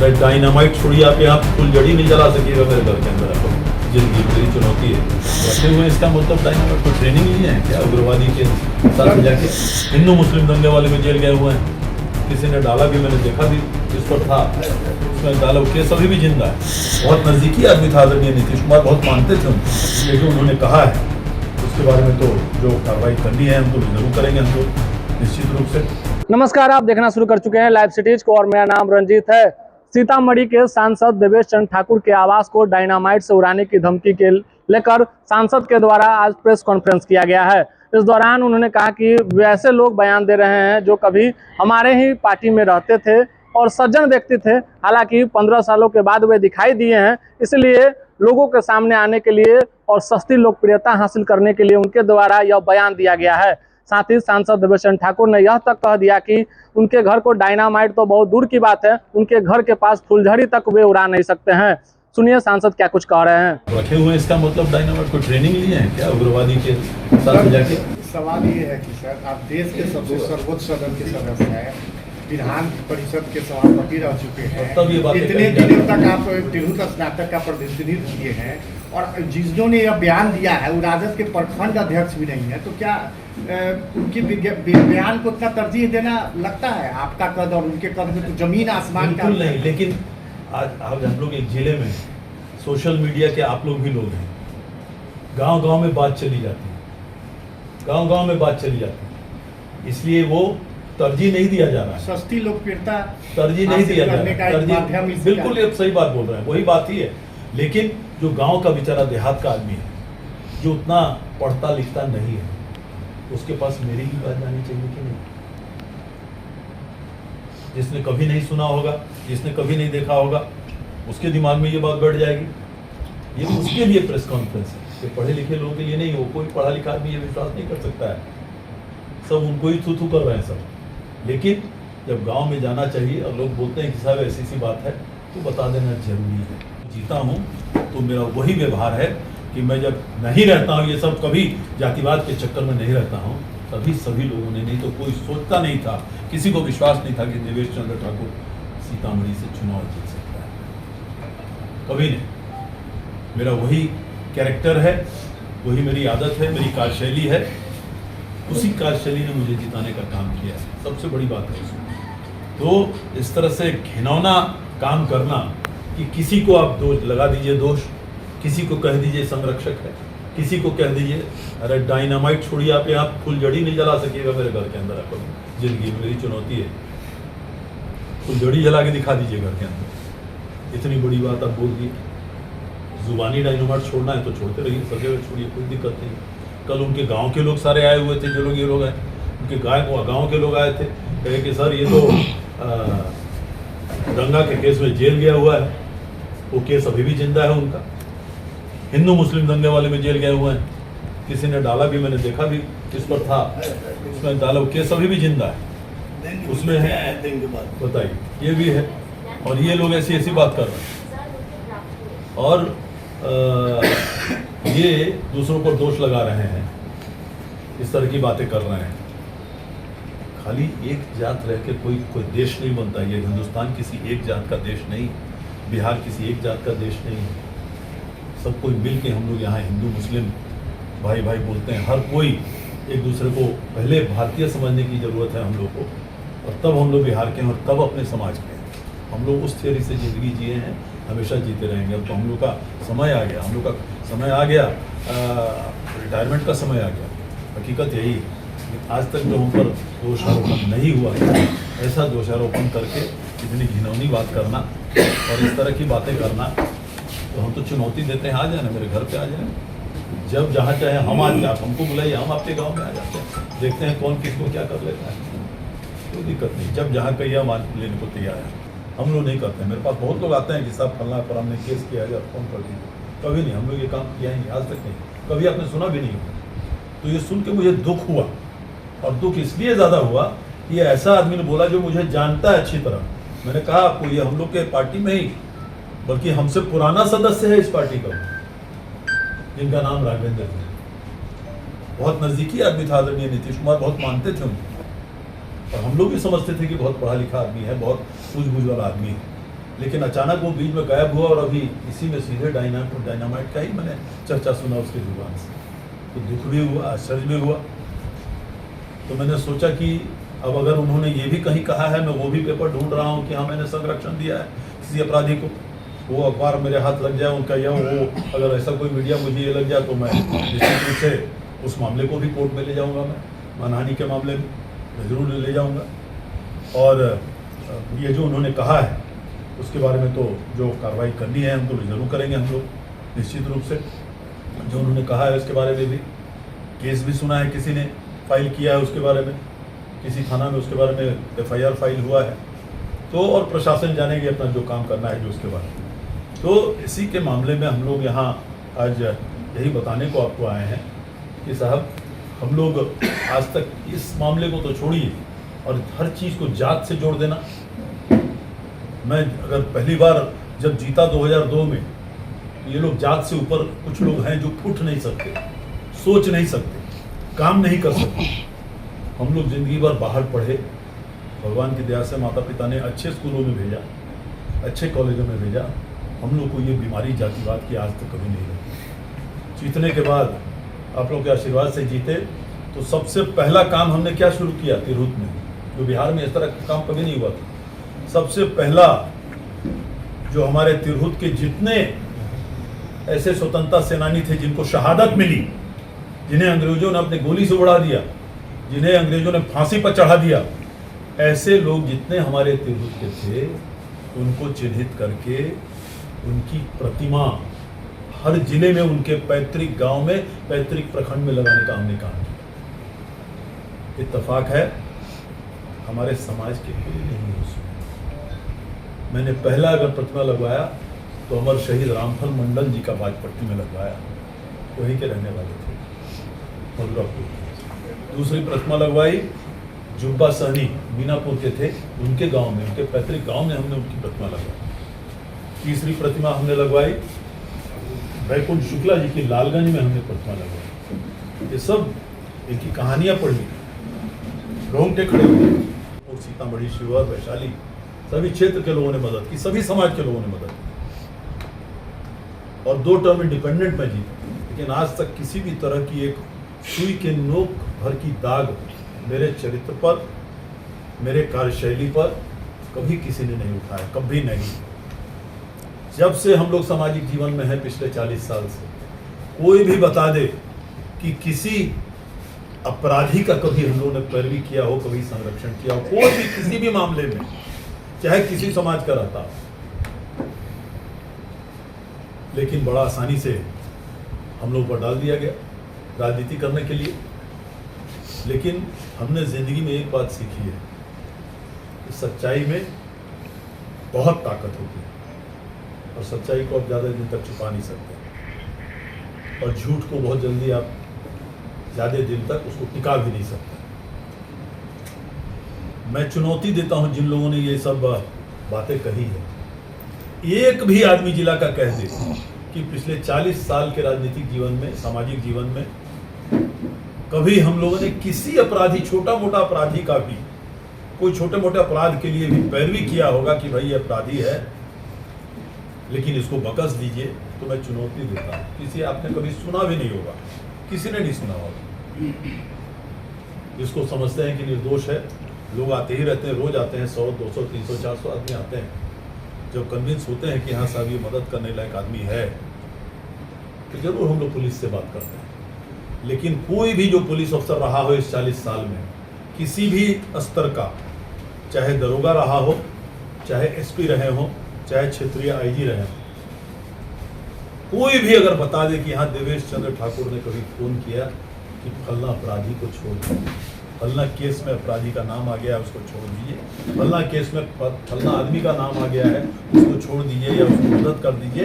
अरे डायनामाइट छोड़िए, आप यहाँ फुलझड़ी नहीं जला सकिएगा मेरे घर के अंदर। आपको जिंदगी मेरी चुनौती है रखे हुए, इसका मतलब डायनामाइट को ट्रेनिंग नहीं है क्या? उग्रवादी के साथ जाके हिंदू मुस्लिम दंगे वाले में जेल गए हुए हैं, किसी ने डाला भी, मैंने देखा भी, जिस पर था उसमें डाला, केस अभी भी जिंदा है। बहुत नज़दीकी आदमी था आदरणीय नीतीश कुमार, बहुत मानते थे उनको, लेकिन उन्होंने कहा है उसके बारे में तो जो कार्रवाई करनी है हम तो जरूर करेंगे, हम तो निश्चित रूप से। नमस्कार, आप देखना शुरू कर चुके हैं लाइव सिटीज को और मेरा नाम रंजीत है। सीतामढ़ी के सांसद देवेश चंद्र ठाकुर के आवास को डायनामाइट से उड़ाने की धमकी के लेकर सांसद के द्वारा आज प्रेस कॉन्फ्रेंस किया गया है। इस दौरान उन्होंने कहा कि वैसे लोग बयान दे रहे हैं जो कभी हमारे ही पार्टी में रहते थे और सज्जन व्यक्ति थे, हालांकि 15 सालों के बाद वे दिखाई दिए हैं, इसलिए लोगों के सामने आने के लिए और सस्ती लोकप्रियता हासिल करने के लिए उनके द्वारा यह बयान दिया गया है। साथ ही सांसद देवेश चंद्र ठाकुर ने यह तक कह दिया कि उनके घर को डायनामाइट तो बहुत दूर की बात है, उनके घर के पास फुलझड़ी तक वे उड़ा नहीं सकते हैं। सुनिए सांसद क्या कुछ कह रहे हैं। रखे हुए, इसका मतलब डायनामाइट को ट्रेनिंग लिए हैं क्या उग्रवादी के साथ जाके? सवाल ये है कि सर, आप देश के सबसे सर्वोच्च सदन के सदस्य हैं, विधान परिषद के सभापति रह चुके हैं, इतने दिनों तक आप तिरहुत स्नातक का प्रतिनिधित्व किए हैं और जिसने ने यह बयान दिया है वो राजद के प्रखंड अध्यक्ष भी नहीं है, तो क्या उनके बयान को उतना तरजीह देना लगता है? आपका कद और उनके कद में तो जमीन आसमान का नहीं। लेकिन आज हम लोग एक जिले में सोशल मीडिया के आप लोग भी लोग हैं, गांव-गांव में बात चली जाती है, गांव-गांव में बात चली जाती है, इसलिए वो तरजीह नहीं दिया जा रहा है। सस्ती लोकप्रियता तरजीह नहीं दिया जा रहा है। बिल्कुल ये सही बात बोल रहे हैं, वही बात ही है। लेकिन जो गांव का बेचारा देहात का आदमी है, जो उतना पढ़ता लिखता नहीं है, उसके पास मेरी ही बात जानी चाहिए कि नहीं? जिसने कभी नहीं सुना होगा, जिसने कभी नहीं देखा होगा, उसके दिमाग में ये बात बैठ जाएगी। ये उसके लिए प्रेस कॉन्फ्रेंस है, ये पढ़े लिखे लोगों के लिए नहीं हो। कोई पढ़ा लिखा आदमी ये विश्वास नहीं कर सकता है, सब उनको ही थू कर रहे हैं सब। लेकिन जब गांव में जाना चाहिए और लोग बोलते हैं कि साहब ऐसी सी बात है, तो बता देना जरूरी है। जीता हूँ तो मेरा वही व्यवहार है कि मैं जब नहीं रहता हूँ, ये सब कभी जातिवाद के चक्कर में नहीं रहता हूँ, तभी सभी लोगों ने, नहीं तो कोई सोचता नहीं था, किसी को विश्वास नहीं था कि देवेश चंद्र ठाकुर सीतामढ़ी से चुनाव जीत सकता है, कभी नहीं। मेरा वही कैरेक्टर है, वही मेरी आदत है, मेरी कार्यशैली है, उसी कार्यशैली ने मुझे जिताने का काम किया है, सबसे बड़ी बात है उसमें। तो इस तरह से घिनौना काम करना कि किसी को आप दोष लगा दीजिए, दोष किसी को कह दीजिए संरक्षक है, किसी को कह दीजिए अरे डायनामाइट छोड़िए, आप यहाँ फुलझड़ी नहीं जला सकिएगा मेरे घर के अंदर। आपको जिंदगी मेरी चुनौती है, फुलझड़ी जला के दिखा दीजिए घर के अंदर। इतनी बड़ी बात आप बोल दी, जुबानी डायनामाइट छोड़ना है तो छोड़ते रहिए, सदैव छोड़िए, कोई दिक्कत नहीं। कल उनके गांव के लोग सारे आए हुए थे, जो लोग ये लोग हैं, उनके गांव के लोग आए थे, कहे कि सर ये तो दंगा के केस में जेल गया हुआ है, वो केस अभी भी जिंदा है उनका। हिंदू मुस्लिम दंगे वाले में जेल गए हुए हैं, किसी ने डाला भी, मैंने देखा भी, किस पर था उसमें डाला, वो केस अभी भी जिंदा है, उसमें है, बताइए ये भी है। और ये लोग ऐसी ऐसी बात कर रहे हैं और ये दूसरों पर दोष लगा रहे हैं, इस तरह की बातें कर रहे हैं। खाली एक जात रह के कोई देश नहीं बनता। ये हिंदुस्तान किसी एक जात का देश नहीं, बिहार किसी एक जात का देश नहीं है। सब कोई मिल के हम लोग यहाँ हिंदू मुस्लिम भाई भाई बोलते हैं, हर कोई एक दूसरे को पहले भारतीय समझने की ज़रूरत है हम लोग को, और तब हम लोग बिहार के हैं और तब अपने समाज के हैं। हम लोग उस थियरी से ज़िंदगी जिए हैं, हमेशा जीते रहेंगे। अब तो हम लोग का समय आ गया, हम लोग का समय आ गया, रिटायरमेंट का समय आ गया। हकीकत यही है, आज तक जो हम पर दोषारोपण नहीं हुआ है, ऐसा दोषारोपण करके इतनी घिनौनी बात करना और इस तरह की बातें करना, तो हम तो चुनौती देते हैं, आ जाए मेरे घर पे आ जाए, जब जहाँ चाहे हम आ जाए, हमको बुलाइए, हम आपके गांव में आ जाते हैं, देखते हैं कौन किसको क्या कर लेता है, कोई दिक्कत नहीं। जब जहाँ कहिए हम लेने को तैयार है, हम लोग नहीं करते हैं। मेरे पास बहुत लोग आते हैं कि साहब फलना पर हमने केस किया है, फोन कर दीजिए, कभी नहीं, हम लोग ये काम किया ही नहीं, आज तक नहीं, कभी आपने सुना भी नहीं। तो ये सुन के मुझे दुख हुआ, और दुख इसलिए ज़्यादा हुआ कि ऐसा आदमी ने बोला जो मुझे जानता है अच्छी तरह। मैंने कहा आपको, ये हम लोग के पार्टी में ही, बल्कि हमसे पुराना सदस्य है इस पार्टी का, जिनका नाम राघवेंद्र है। बहुत नज़दीकी आदमी था आदरणीय नीतीश कुमार, बहुत मानते थे उनको, और हम लोग भी समझते थे कि बहुत पढ़ा लिखा आदमी है, बहुत सूझबूझ वाला आदमी है। लेकिन अचानक वो बीच में गायब हुआ और अभी इसी में सीधे डायनामाइट का ही मैंने चर्चा सुना उसकी जुबान से, तो दुख भी हुआ, आश्चर्य भी हुआ। तो मैंने सोचा कि अब अगर उन्होंने ये भी कहीं कहा है, मैं वो भी पेपर ढूंढ रहा हूँ कि हाँ मैंने संरक्षण दिया है किसी अपराधी को, वो अखबार मेरे हाथ लग जाए उनका, या वो अगर ऐसा कोई मीडिया मुझे ये लग जाए तो मैं निश्चित रूप से उस मामले को भी कोर्ट में ले जाऊँगा। मैं मानहानि के मामले में मैं ज़रूर ले जाऊँगा। और ये जो उन्होंने कहा है उसके बारे में तो जो कार्रवाई करनी है हम तो जरूर करेंगे हम लोग निश्चित रूप से। जो उन्होंने कहा है उसके बारे में भी केस भी सुना है, किसी ने फाइल किया है उसके बारे में, किसी थाना में उसके बारे में FIR फाइल हुआ है, तो और प्रशासन जानेगी अपना जो काम करना है जो उसके बारे में। तो इसी के मामले में हम लोग यहाँ आज यही बताने को आपको आए हैं कि साहब हम लोग आज तक इस मामले को तो छोड़िए और हर चीज़ को जात से जोड़ देना। मैं अगर पहली बार जब जीता 2002 में, ये लोग जात से ऊपर कुछ लोग हैं जो उठ नहीं सकते, सोच नहीं सकते, काम नहीं कर सकते। हम लोग जिंदगी भर बाहर पढ़े, भगवान की दया से माता पिता ने अच्छे स्कूलों में भेजा, अच्छे कॉलेजों में भेजा। हम लोग को ये बीमारी जातिवाद की आज तक कभी नहीं लगी। जीतने के बाद आप लोग के आशीर्वाद से जीते, तो सबसे पहला काम हमने क्या शुरू किया तिरहुत में, जो बिहार में इस तरह का काम कभी नहीं हुआ था। सबसे पहला जो हमारे तिरहुत के जितने ऐसे स्वतंत्रता सेनानी थे जिनको शहादत मिली, जिन्हें अंग्रेजों ने अपने गोली से उड़ा दिया, जिन्हें अंग्रेजों ने फांसी पर चढ़ा दिया, ऐसे लोग जितने हमारे तिरहुत के थे उनको चिन्हित करके उनकी प्रतिमा हर जिले में, उनके पैतृक गांव में, पैतृक प्रखंड में लगाने का हमने काम किया। इत्तेफाक है हमारे समाज के कोई नहीं है उसमें। मैंने पहला अगर प्रतिमा लगवाया तो अमर शहीद रामफल मंडल जी का बाजपट्टी में लगवाया, वहीं के रहने वाले थे मधुरापुर। दूसरी प्रतिमा लगवाई जुब्बा सहनी मीनापुर के थे, उनके गांव में, उनके पैतृक गांव में हमने उनकी प्रतिमा लगवाई। तीसरी प्रतिमा हमने लगवाई वैकुंठ शुक्ला जी की लालगंज में हमने प्रतिमा लगवाई। ये सब इनकी कहानियां पढ़ी, रोंगटे खड़े हुए। और सीतामढ़ी, शिवहर, वैशाली सभी क्षेत्र के लोगों ने मदद की, सभी समाज के लोगों ने मदद की और 2 टर्म इंडिपेंडेंट में जीते। लेकिन आज तक किसी भी तरह की एक सुई के नोक भर की दाग मेरे चरित्र पर, मेरे कार्यशैली पर कभी किसी ने नहीं उठाया, कभी नहीं। जब से हम लोग सामाजिक जीवन में हैं पिछले 40 साल से, कोई भी बता दे कि किसी अपराधी का कभी हम लोगों ने पैरवी किया हो, कभी संरक्षण किया हो, कोई भी किसी भी मामले में, चाहे किसी समाज का रहता हो, लेकिन बड़ा आसानी से हम लोग पर डाल दिया गया राजनीति करने के लिए। लेकिन हमने जिंदगी में एक बात सीखी है कि सच्चाई में बहुत ताकत होती है और सच्चाई को आप ज़्यादा दिन तक छुपा नहीं सकते, और झूठ को बहुत जल्दी आप ज़्यादा दिन तक उसको टिका भी नहीं सकते। मैं चुनौती देता हूं जिन लोगों ने ये सब बातें कही है, एक भी आदमी जिला का कह दे कि पिछले 40 साल के राजनीतिक जीवन में, सामाजिक जीवन में कभी हम लोगों ने किसी अपराधी, छोटा मोटा अपराधी का भी, कोई छोटे मोटे अपराध के लिए भी पैरवी किया होगा कि भाई ये अपराधी है लेकिन इसको बकस दीजिए, तो मैं चुनौती देता हूँ। किसी आपने कभी सुना भी नहीं होगा, किसी ने नहीं सुना होगा। जिसको समझते हैं कि निर्दोष है, लोग आते ही रहते हैं, रोज आते हैं, 100, 200, 300, 400 आदमी आते हैं। जब कन्विंस होते हैं कि हाँ साहब ये मदद करने लायक आदमी है, तो जरूर हम लोग पुलिस से बात करते हैं। लेकिन कोई भी जो पुलिस अफसर रहा हो इस 40 साल में, किसी भी स्तर का, चाहे दरोगा रहा हो, चाहे SP रहे हो, चाहे क्षेत्रीय IG रहे, कोई भी अगर बता दे कि हाँ देवेश चंद्र ठाकुर ने कभी फोन किया कि फलना अपराधी को छोड़ दीजिए, फलना केस में अपराधी का नाम आ गया है उसको छोड़ दीजिए, फलना केस में फलना आदमी का नाम आ गया है उसको छोड़ दीजिए या उसको मदद कर दीजिए,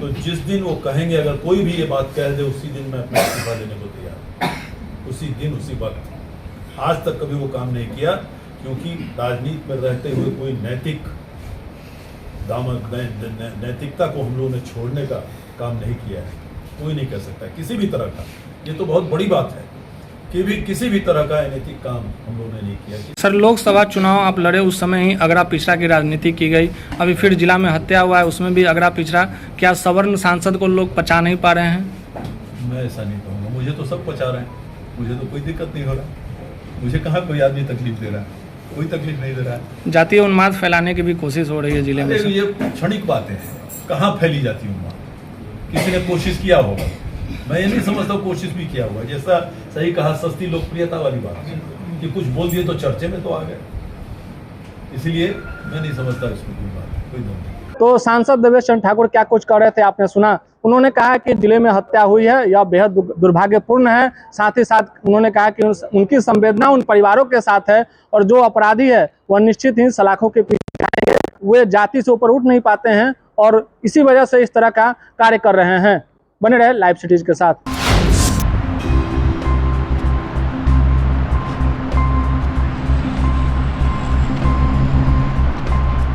तो जिस दिन वो कहेंगे, अगर कोई भी ये बात कह दे, उसी दिन मैं अपना इस्तीफा देने को तैयार हूँ, उसी दिन, उसी वक्त। आज तक कभी वो काम नहीं किया, क्योंकि राजनीति में रहते हुए कोई नैतिकता को हम लोगों ने छोड़ने का काम नहीं किया है। कोई नहीं कह सकता किसी भी तरह का। ये तो बहुत बड़ी बात है किसी भी तरह का अनैतिक काम हम लोगों ने नहीं किया। सर, लोकसभा चुनाव आप लड़े उस समय ही अगरा पिछड़ा की राजनीति की गई, अभी फिर जिला में हत्या हुआ है उसमें भी अगरा पिछड़ा, क्या सवर्ण सांसद को लोग पचा नहीं पा रहे हैं? मैं ऐसा नहीं कहूँगा, मुझे तो सब पचा रहे हैं, मुझे तो कोई दिक्कत नहीं हो रहा। मुझे कहाँ कोई आदमी तकलीफ दे रहा है, कोई तकलीफ नहीं दे रहा है। जातीय उन्माद फैलाने की भी कोशिश हो रही है जिले में। ये क्षणिक बातें हैं, कहाँ फैली जाती उन्माद? किसी ने कोशिश किया होगा, मैं ये नहीं समझता कोशिश भी किया होगा। जैसा सही कहा, सस्ती लोकप्रियता वाली बात कि कुछ बोल दिए तो चर्चे में तो आ गए, इसलिए मैं नहीं समझता इसको कोई बात, कोई दम नहीं। तो सांसद देवेश चंद्र ठाकुर क्या कुछ कह रहे थे आपने सुना। उन्होंने कहा कि जिले में हत्या हुई है, यह बेहद दुर्भाग्यपूर्ण है। साथ ही साथ उन्होंने कहा कि उनकी संवेदना उन परिवारों के साथ है और जो अपराधी है वह निश्चित ही सलाखों के पीछे आएंगे। वे जाति से ऊपर उठ नहीं पाते हैं और इसी वजह से इस तरह का कार्य कर रहे हैं। बने रहे लाइव सिटीज के साथ।